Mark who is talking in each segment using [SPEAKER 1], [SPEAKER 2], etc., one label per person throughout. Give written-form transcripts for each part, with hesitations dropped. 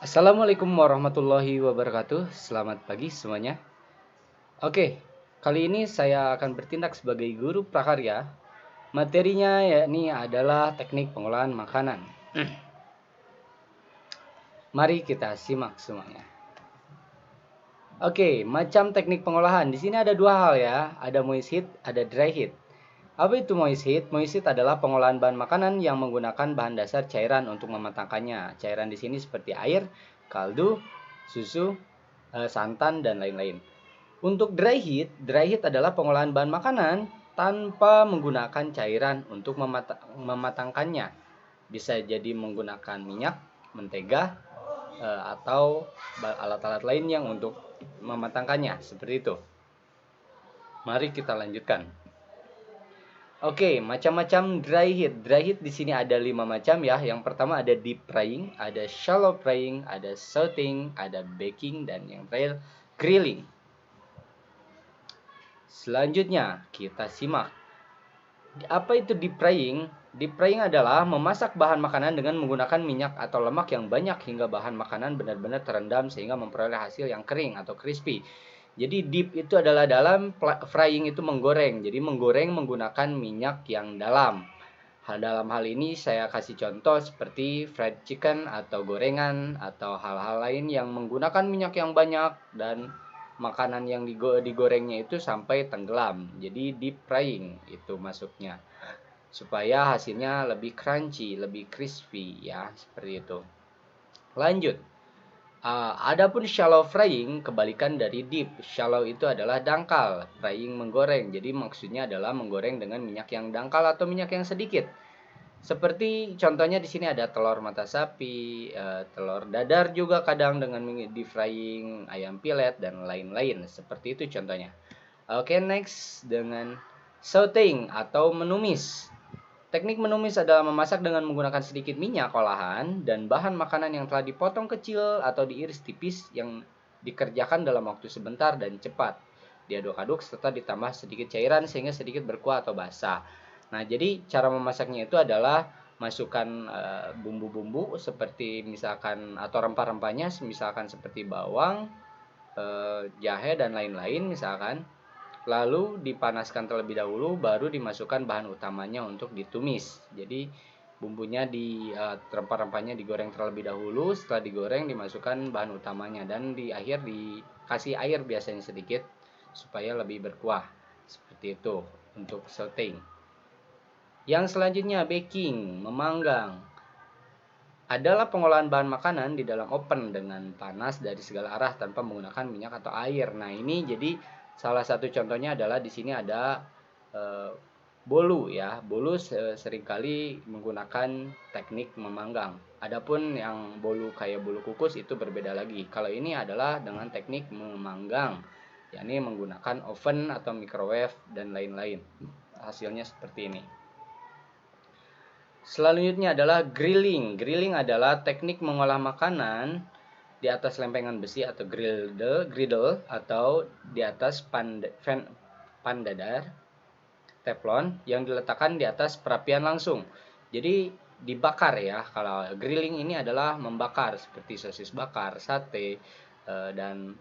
[SPEAKER 1] Assalamualaikum warahmatullahi wabarakatuh. Selamat pagi semuanya. Oke, kali ini saya akan bertindak sebagai guru prakarya. Materinya yakni adalah teknik pengolahan makanan. Mari kita simak semuanya. Oke, macam teknik pengolahan. Di sini ada dua hal ya. Ada moist heat, ada dry heat. Apa itu moist heat? Moist heat adalah pengolahan bahan makanan yang menggunakan bahan dasar cairan untuk mematangkannya. Cairan di sini seperti air, kaldu, susu, santan, dan lain-lain. Untuk dry heat adalah pengolahan bahan makanan tanpa menggunakan cairan untuk mematangkannya. Bisa jadi menggunakan minyak, mentega, atau alat-alat lain yang untuk mematangkannya. Seperti itu. Mari kita lanjutkan. Oke, macam-macam dry heat. Dry heat di sini ada 5 macam ya. Yang pertama ada deep frying, ada shallow frying, ada sauteing, ada baking, dan yang terakhir grilling. Selanjutnya kita simak. Apa itu deep frying? Deep frying adalah memasak bahan makanan dengan menggunakan minyak atau lemak yang banyak hingga bahan makanan benar-benar terendam sehingga memperoleh hasil yang kering atau crispy. Jadi deep itu adalah dalam, frying itu menggoreng. Jadi menggoreng menggunakan minyak yang dalam. Dalam hal ini saya kasih contoh seperti fried chicken atau gorengan atau hal-hal lain yang menggunakan minyak yang banyak dan makanan yang digorengnya itu sampai tenggelam. Jadi deep frying itu masuknya. Supaya hasilnya lebih crunchy, lebih crispy ya, seperti itu. Lanjut. Adapun shallow frying kebalikan dari deep. Shallow itu adalah dangkal, frying menggoreng. Jadi maksudnya adalah menggoreng dengan minyak yang dangkal atau minyak yang sedikit. Seperti contohnya di sini ada telur mata sapi, telur dadar juga kadang dengan di frying, ayam pilet dan lain-lain. Seperti itu contohnya. Oke, next dengan sauteing atau menumis. Teknik menumis adalah memasak dengan menggunakan sedikit minyak olahan dan bahan makanan yang telah dipotong kecil atau diiris tipis yang dikerjakan dalam waktu sebentar dan cepat. Diaduk-aduk serta ditambah sedikit cairan sehingga sedikit berkuah atau basah. Nah, jadi cara memasaknya itu adalah masukkan bumbu-bumbu seperti misalkan atau rempah-rempahnya misalkan seperti bawang, jahe dan lain-lain misalkan. Lalu dipanaskan terlebih dahulu baru dimasukkan bahan utamanya untuk ditumis. Jadi bumbunya rempah-rempahnya digoreng terlebih dahulu, setelah digoreng dimasukkan bahan utamanya dan di akhir dikasih air biasanya sedikit supaya lebih berkuah. Seperti itu untuk sauteing. Yang selanjutnya baking, memanggang. Adalah pengolahan bahan makanan di dalam oven dengan panas dari segala arah tanpa menggunakan minyak atau air. Nah, ini jadi salah satu contohnya adalah di sini ada bolu ya. Bolu seringkali menggunakan teknik memanggang. Adapun yang bolu kayak bolu kukus itu berbeda lagi. Kalau ini adalah dengan teknik memanggang, yakni menggunakan oven atau microwave dan lain-lain. Hasilnya seperti ini. Selanjutnya adalah grilling. Grilling adalah teknik mengolah makanan di atas lempengan besi atau griddle atau di atas pan dadar teflon yang diletakkan di atas perapian langsung. Jadi dibakar ya. Kalau grilling ini adalah membakar seperti sosis bakar, sate, dan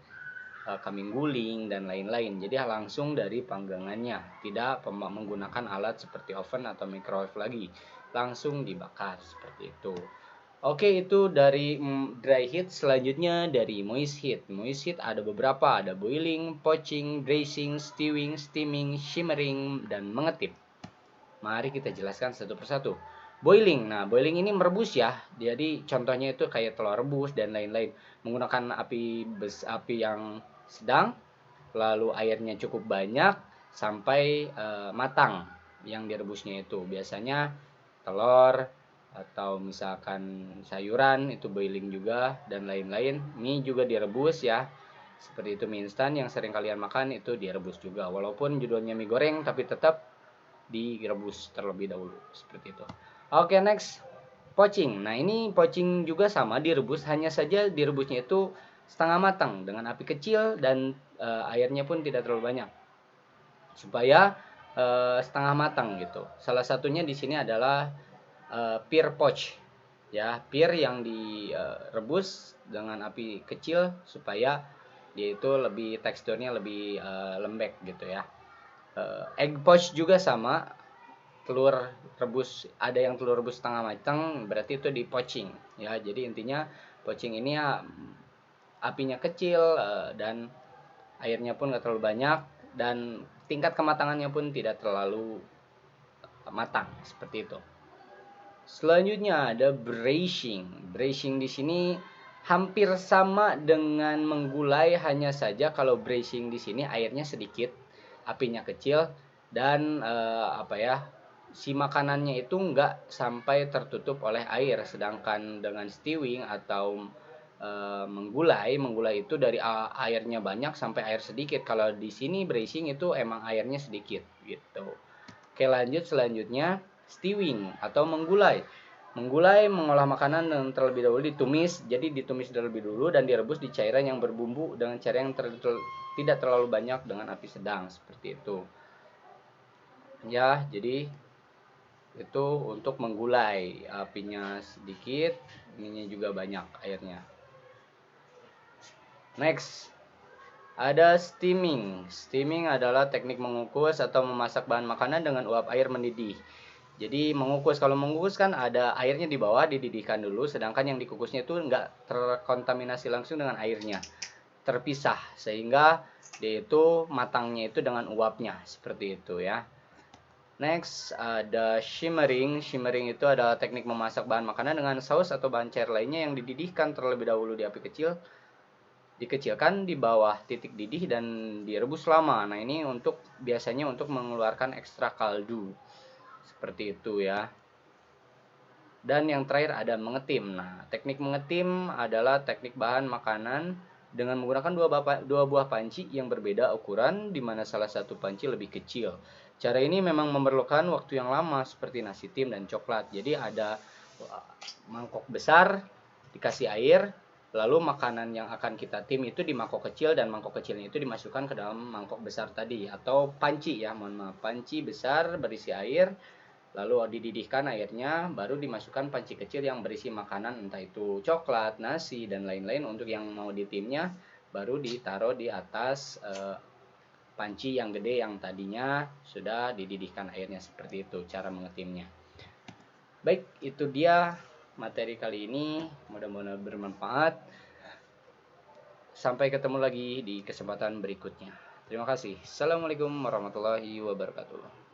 [SPEAKER 1] kambing guling dan lain-lain. Jadi langsung dari panggangannya, tidak menggunakan alat seperti oven atau microwave lagi. Langsung dibakar seperti itu. Oke, itu dari dry heat. Selanjutnya dari moist heat. Moist heat ada beberapa, ada boiling, poaching, braising, stewing, steaming, shimmering, dan mengetip. Mari kita jelaskan satu persatu. Boiling. Nah, boiling ini merebus ya. Jadi contohnya itu kayak telur rebus dan lain-lain. Menggunakan api yang sedang, lalu airnya cukup banyak sampai matang yang direbusnya itu. Biasanya telur atau misalkan sayuran itu boiling juga dan lain-lain. Mie juga direbus ya. Seperti itu mie instan yang sering kalian makan itu direbus juga. Walaupun judulnya mie goreng tapi tetap direbus terlebih dahulu seperti itu. Oke, next poaching. Nah, ini poaching juga sama direbus, hanya saja direbusnya itu setengah matang dengan api kecil dan airnya pun tidak terlalu banyak supaya setengah matang gitu. Salah satunya di sini adalah pear poach. ya, pir yang direbus dengan api kecil supaya dia itu lebih teksturnya lebih lembek gitu ya. Egg poach juga sama, telur rebus, ada yang telur rebus setengah matang berarti itu di poaching ya. Jadi intinya poaching ini ya apinya kecil dan airnya pun nggak terlalu banyak dan tingkat kematangannya pun tidak terlalu matang seperti itu. Selanjutnya ada brashing. Brashing di sini hampir sama dengan menggulai, hanya saja kalau brashing di sini airnya sedikit, apinya kecil dan si makanannya itu nggak sampai tertutup oleh air. Sedangkan dengan stewing atau menggulai itu dari airnya banyak sampai air sedikit. Kalau di sini brashing itu emang airnya sedikit gitu. Oke, lanjut selanjutnya stewing atau menggulai. Menggulai mengolah makanan dan terlebih dahulu ditumis. Jadi ditumis terlebih dulu dan direbus di cairan yang berbumbu dengan cara yang tidak terlalu banyak dengan api sedang seperti itu. Ya, jadi itu untuk menggulai, apinya sedikit, ininya juga banyak airnya. Next, ada steaming. Steaming adalah teknik mengukus atau memasak bahan makanan dengan uap air mendidih. Jadi mengukus, kalau mengukus kan ada airnya di bawah dididihkan dulu, sedangkan yang dikukusnya itu enggak terkontaminasi langsung dengan airnya, terpisah sehingga dia itu matangnya itu dengan uapnya seperti itu ya. Next ada shimmering. Shimmering itu adalah teknik memasak bahan makanan dengan saus atau bahan cair lainnya yang dididihkan terlebih dahulu di api kecil, dikecilkan di bawah titik didih dan direbus lama. Nah ini biasanya untuk mengeluarkan ekstra kaldu seperti itu ya. Dan yang terakhir ada mengetim. Nah, teknik mengetim adalah teknik bahan makanan dengan menggunakan dua buah panci yang berbeda ukuran, di mana salah satu panci lebih kecil. Cara ini memang memerlukan waktu yang lama seperti nasi tim dan coklat. Jadi ada mangkok besar, dikasih air, lalu makanan yang akan kita tim itu di mangkok kecil dan mangkok kecilnya itu dimasukkan ke dalam mangkok besar tadi atau panci ya, mohon maaf, panci besar berisi air. Lalu dididihkan airnya, baru dimasukkan panci kecil yang berisi makanan, entah itu coklat, nasi, dan lain-lain. Untuk yang mau ditimnya, baru ditaruh di atas panci yang gede yang tadinya sudah dididihkan airnya. Seperti itu cara mengetimnya. Baik, itu dia materi kali ini. Mudah-mudahan bermanfaat. Sampai ketemu lagi di kesempatan berikutnya. Terima kasih. Assalamualaikum warahmatullahi wabarakatuh.